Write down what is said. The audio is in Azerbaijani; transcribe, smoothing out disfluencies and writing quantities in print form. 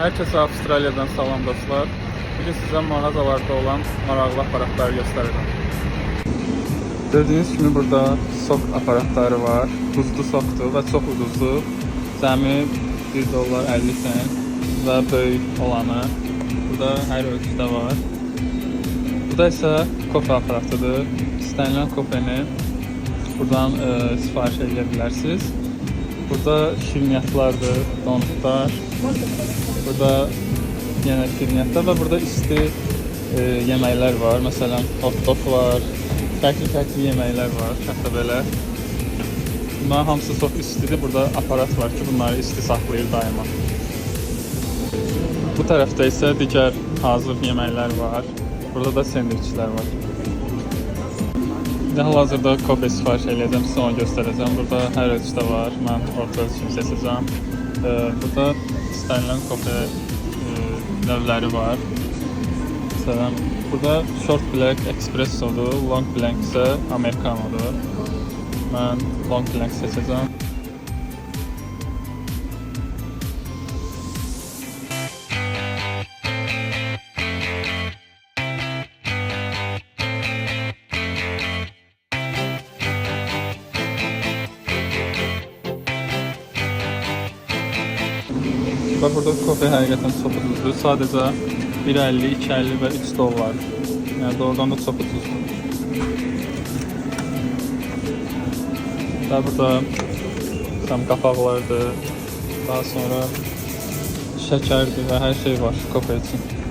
Herkese Avustralya'dan salam dostlar. Bugün size mağazalarda olan maraqlı aparatları göstereceğim. Gördüğünüz gibi burada sok aparatları var. Buzlu soktu ve çok ucuzdu. Cəmi $1.50 ve böyük olanı. Burada her ölçüde var. Burada ise kofe aparatıdır. İstenilen kofeni buradan sipariş edebilirsiniz. Burada şirniyyatlardır, donutlar. Burada yine şirniyyatlar ve burada isti yeməklər var. Mesela hot dog var. Farklı yeməklər var. Hətta belə. Bunların hamısı çox istidir. Burada aparat var ki, bunları isti saxlayır daima. Bu tərəfdə isə digər hazır yeməklər var. Burada da sendviçlər var. Hal-hazırda kofe sipariş edəcəm, sizə onu göstərəcəm. Burada hər ölçüdə var. Mən orta ölçünü seçəcəm. Burada istənilən kofe növləri var. Məsələn, burada short black espressodur, long black isə americanodur. Mən long black seçəcəm. Burada kofe həqiqətən çox ucuzdur. Sadəcə $1.50, $2.50 və $3. Yəni doğrudan da çox ucuzdur. Və burada qapaqlardır, daha sonra şəkərdir və hər şey var kofe üçün.